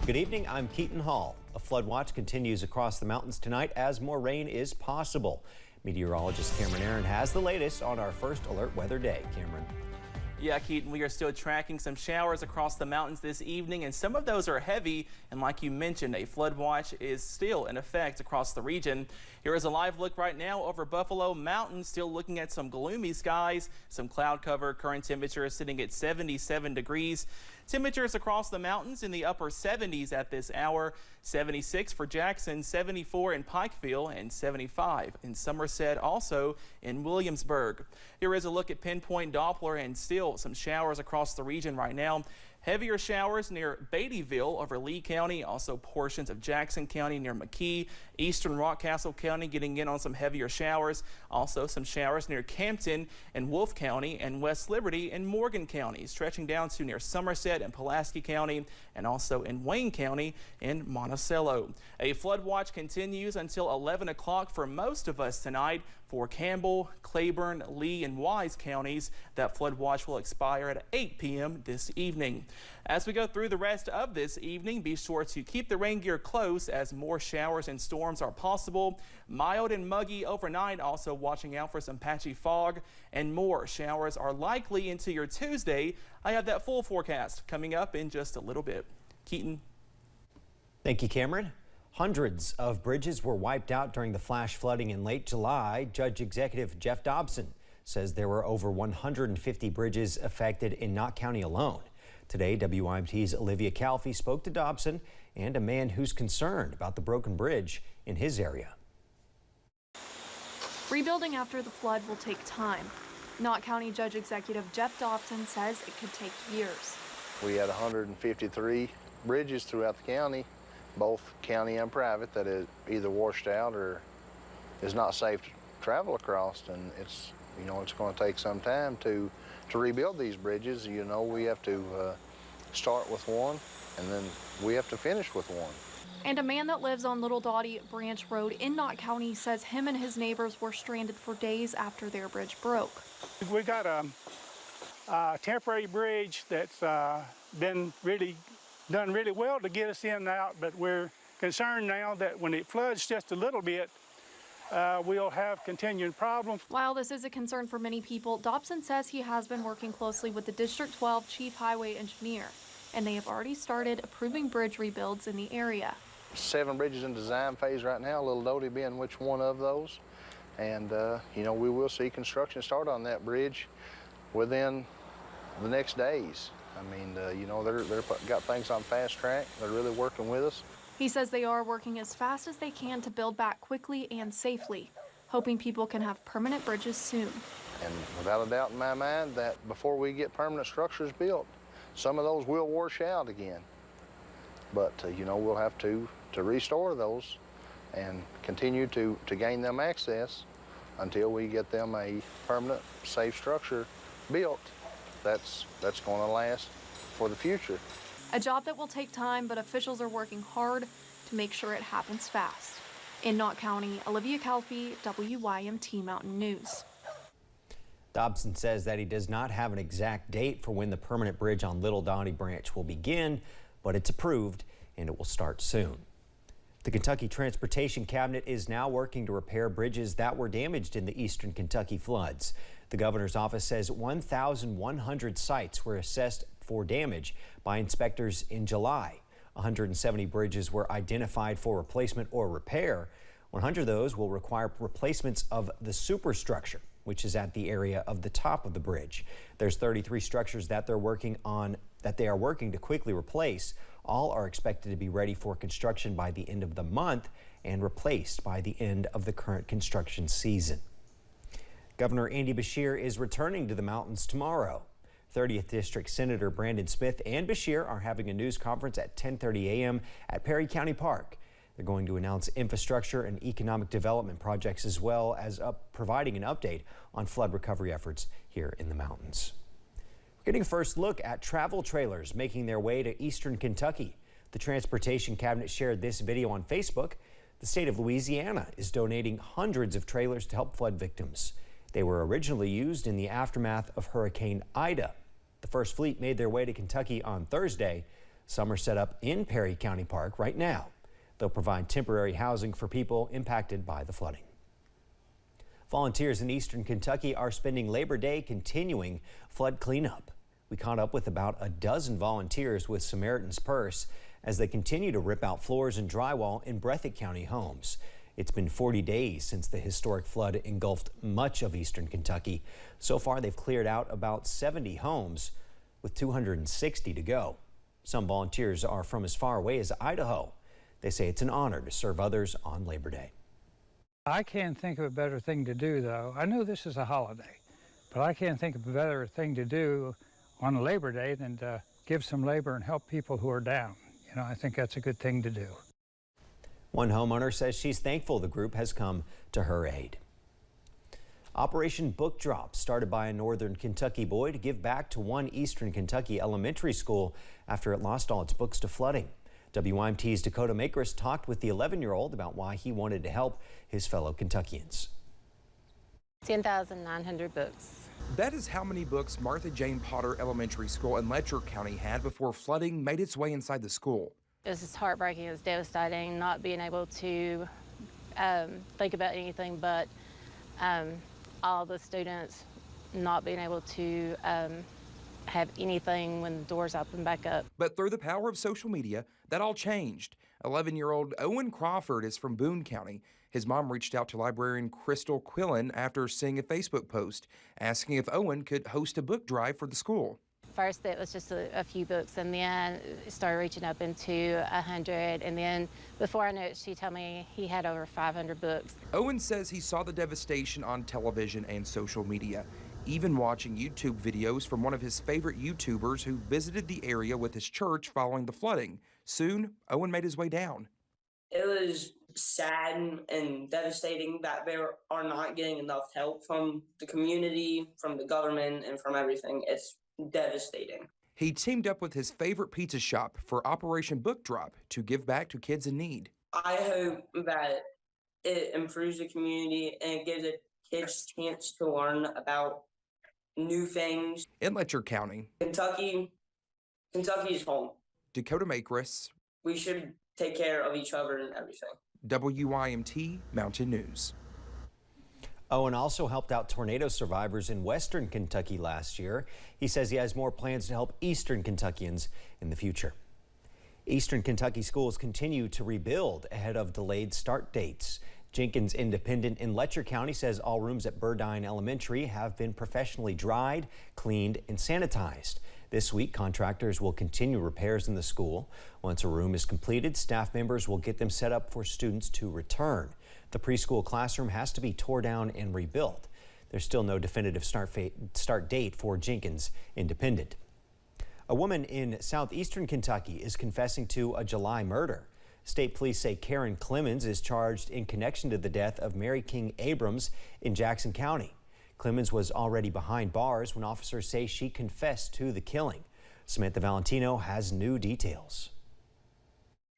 Good evening, I'm Keaton Hall. A flood watch continues across the mountains tonight as more rain is possible. Meteorologist Cameron Aaron has the latest on our first alert weather day. Cameron. Yeah, Keaton, we are still tracking some showers across the mountains this evening, and some of those are heavy. And like you mentioned, a flood watch is still in effect across the region. Here is a live look right now over Buffalo Mountain, still looking at some gloomy skies, some cloud cover. Current temperature is sitting at 77 degrees. Temperatures across the mountains in the upper 70s at this hour. 76 for Jackson, 74 in Pikeville, and 75 in Somerset, also in Williamsburg. Here is a look at pinpoint Doppler, and still some showers across the region right now. Heavier showers near Beattyville over Lee County, also portions of Jackson County near McKee, eastern Rockcastle County getting in on some heavier showers. Also some showers near Campton and Wolfe County and West Liberty and Morgan County, stretching down to near Somerset and Pulaski County, and also in Wayne County and Monticello. A flood watch continues until 11 o'clock for most of us tonight. For Campbell, Claiborne, Lee, and Wise counties, that flood watch will expire at 8 p.m. this evening. As we go through the rest of this evening, be sure to keep the rain gear close as more showers and storms are possible. Mild and muggy overnight, also watching out for some patchy fog, and more showers are likely into your Tuesday. I have that full forecast coming up in just a little bit. Keaton. Thank you, Cameron. Hundreds of bridges were wiped out during the flash flooding in late July. Judge Executive Jeff Dobson says there were over 150 bridges affected in Knott County alone. Today, WIMT's Olivia Calfee spoke to Dobson and a man who's concerned about the broken bridge in his area. Rebuilding after the flood will take time. Knott County Judge Executive Jeff Dobson says it could take years. We had 153 bridges throughout the county, both county and private, that is either washed out or is not safe to travel across, and it's going to take some time to rebuild these bridges. We have to start with one, and then we have to finish with one. And a man that lives on Little Dottie Branch Road in Knott County says him and his neighbors were stranded for days after their bridge broke. We got a temporary bridge that's been done really well to get us in and out, but we're concerned now that when it floods just a little bit, we'll have continuing problems. While this is a concern for many people, Dobson says he has been working closely with the District 12 Chief Highway Engineer, and they have already started approving bridge rebuilds in the area. 7 bridges in design phase right now, Little Dottie being which one of those. And, we will see construction start on that bridge within the next days. I mean, they've got things on fast track. They're really working with us. He says they are working as fast as they can to build back quickly and safely, hoping people can have permanent bridges soon. And without a doubt in my mind that before we get permanent structures built, some of those will wash out again. But, we'll have to restore those and continue to gain them access until we get them a permanent, safe structure built. That's going to last for the future. A job that will take time, but officials are working hard to make sure it happens fast. In Knott County, Olivia Calfee, WYMT Mountain News. Dobson says that he does not have an exact date for when the permanent bridge on Little Dottie Branch will begin, but it's approved and it will start soon. The Kentucky Transportation Cabinet is now working to repair bridges that were damaged in the eastern Kentucky floods. The governor's office says 1,100 sites were assessed for damage by inspectors in July. 170 bridges were identified for replacement or repair. 100 of those will require replacements of the superstructure, which is at the area of the top of the bridge. There's 33 structures that they are working to quickly replace. All are expected to be ready for construction by the end of the month and replaced by the end of the current construction season. Governor Andy Beshear is returning to the mountains tomorrow. 30th District Senator Brandon Smith and Beshear are having a news conference at 10:30 a.m. at Perry County Park. They're going to announce infrastructure and economic development projects, as well as providing an update on flood recovery efforts here in the mountains. We're getting a first look at travel trailers making their way to eastern Kentucky. The Transportation Cabinet shared this video on Facebook. The state of Louisiana is donating hundreds of trailers to help flood victims. They were originally used in the aftermath of Hurricane Ida. The first fleet made their way to Kentucky on Thursday. Some are set up in Perry County Park right now. They'll provide temporary housing for people impacted by the flooding. Volunteers in eastern Kentucky are spending Labor Day continuing flood cleanup. We caught up with about a dozen volunteers with Samaritan's Purse as they continue to rip out floors and drywall in Breathitt County homes. It's been 40 days since the historic flood engulfed much of eastern Kentucky. So far, they've cleared out about 70 homes with 260 to go. Some volunteers are from as far away as Idaho. They say it's an honor to serve others on Labor Day. I can't think of a better thing to do, though. I know this is a holiday, but I can't think of a better thing to do on Labor Day than to give some labor and help people who are down. You know, I think that's a good thing to do. One homeowner says she's thankful the group has come to her aid. Operation Book Drop, started by a northern Kentucky boy to give back to one eastern Kentucky elementary school after it lost all its books to flooding. WYMT's Dakota Makris talked with the 11-year-old about why he wanted to help his fellow Kentuckians. 10,900 books. That is how many books Martha Jane Potter Elementary School in Letcher County had before flooding made its way inside the school. It was just heartbreaking. It was devastating not being able to think about anything but all the students not being able to have anything when the doors open back up. But through the power of social media, that all changed. 11-year-old Owen Crawford is from Boone County. His mom reached out to librarian Crystal Quillen after seeing a Facebook post asking if Owen could host a book drive for the school. First, it was just a few books, and then it started reaching up into 100, and then before I knew it, she told me he had over 500 books. Owen says he saw the devastation on television and social media, even watching YouTube videos from one of his favorite YouTubers who visited the area with his church following the flooding. Soon, Owen made his way down. It was sad and devastating that they are not getting enough help from the community, from the government, and from everything. It's devastating. He teamed up with his favorite pizza shop for Operation Book Drop to give back to kids in need. I hope that it improves the community and it gives the kids a chance to learn about new things. In Letcher County, Kentucky is home. Dakota Makris, We should take care of each other and everything. WYMT Mountain News. Owen also helped out tornado survivors in western Kentucky last year. He says he has more plans to help eastern Kentuckians in the future. Eastern Kentucky schools continue to rebuild ahead of delayed start dates. Jenkins Independent in Letcher County says all rooms at Burdine Elementary have been professionally dried, cleaned, and sanitized. This week, contractors will continue repairs in the school. Once a room is completed, staff members will get them set up for students to return. The preschool classroom has to be tore down and rebuilt. There's still no definitive start date for Jenkins Independent. A woman in southeastern Kentucky is confessing to a July murder. State police say Karen Clemens is charged in connection to the death of Mary King Abrams in Jackson County. Clemens was already behind bars when officers say she confessed to the killing. Samantha Valentino has new details.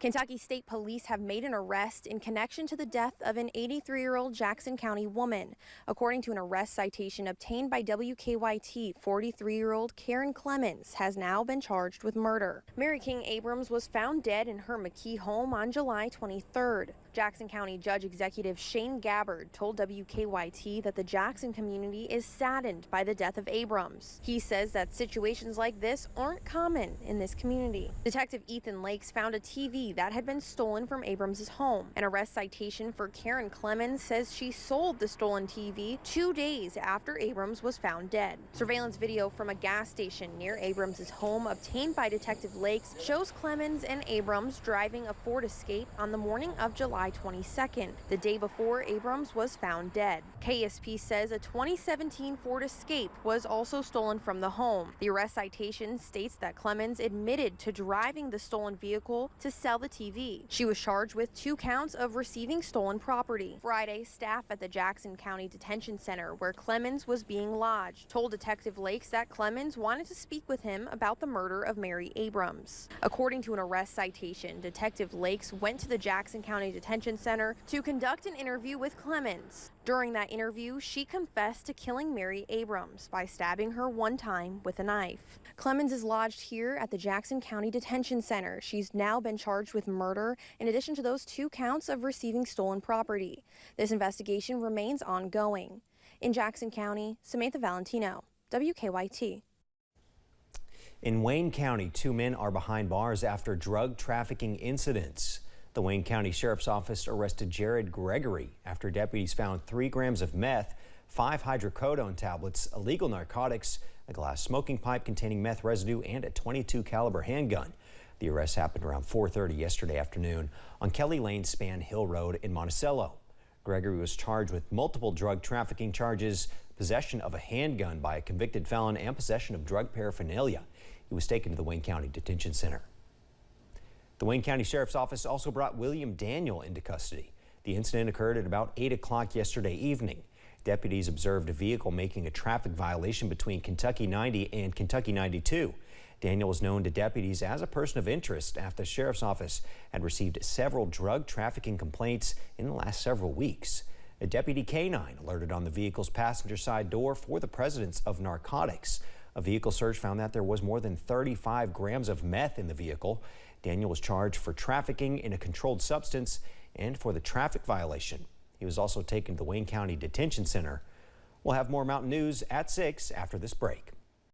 Kentucky State Police have made an arrest in connection to the death of an 83-year-old Jackson County woman. According to an arrest citation obtained by WKYT, 43-year-old Karen Clemens has now been charged with murder. Mary King Abrams was found dead in her McKee home on July 23rd. Jackson County Judge Executive Shane Gabbard told WKYT that the Jackson community is saddened by the death of Abrams. He says that situations like this aren't common in this community. Detective Ethan Lakes found a TV that had been stolen from Abrams' home. An arrest citation for Karen Clemens says she sold the stolen TV 2 days after Abrams was found dead. Surveillance video from a gas station near Abrams' home obtained by Detective Lakes shows Clemens and Abrams driving a Ford Escape on the morning of July 22nd, the day before Abrams was found dead. KSP says a 2017 Ford Escape was also stolen from the home. The arrest citation states that Clemens admitted to driving the stolen vehicle to sell the TV. She was charged with 2 counts of receiving stolen property. Friday, staff at the Jackson County Detention Center, where Clemens was being lodged, told Detective Lakes that Clemens wanted to speak with him about the murder of Mary Abrams. According to an arrest citation, Detective Lakes went to the Jackson County Detention Center to conduct an interview with Clemens. During that interview, she confessed to killing Mary Abrams by stabbing her one time with a knife. Clemens is lodged here at the Jackson County Detention Center. She's now been charged with murder in addition to those 2 counts of receiving stolen property. This investigation remains ongoing. In Jackson County, Samantha Valentino, WKYT. In Wayne County, 2 men are behind bars after drug trafficking incidents. The Wayne County Sheriff's Office arrested Jared Gregory after deputies found 3 grams of meth, 5 hydrocodone tablets, illegal narcotics, a glass smoking pipe containing meth residue, and a .22 caliber handgun. The arrest happened around 4:30 yesterday afternoon on Kelly Lane Span Hill Road in Monticello. Gregory was charged with multiple drug trafficking charges, possession of a handgun by a convicted felon, and possession of drug paraphernalia. He was taken to the Wayne County Detention Center. The Wayne County Sheriff's Office also brought William Daniel into custody. The incident occurred at about 8 o'clock yesterday evening. Deputies observed a vehicle making a traffic violation between Kentucky 90 and Kentucky 92. Daniel was known to deputies as a person of interest after the Sheriff's Office had received several drug trafficking complaints in the last several weeks. A deputy K9 alerted on the vehicle's passenger side door for the presence of narcotics. A vehicle search found that there was more than 35 grams of meth in the vehicle. Daniel was charged for trafficking in a controlled substance and for the traffic violation. He was also taken to the Wayne County Detention Center. We'll have more mountain news at 6 after this break.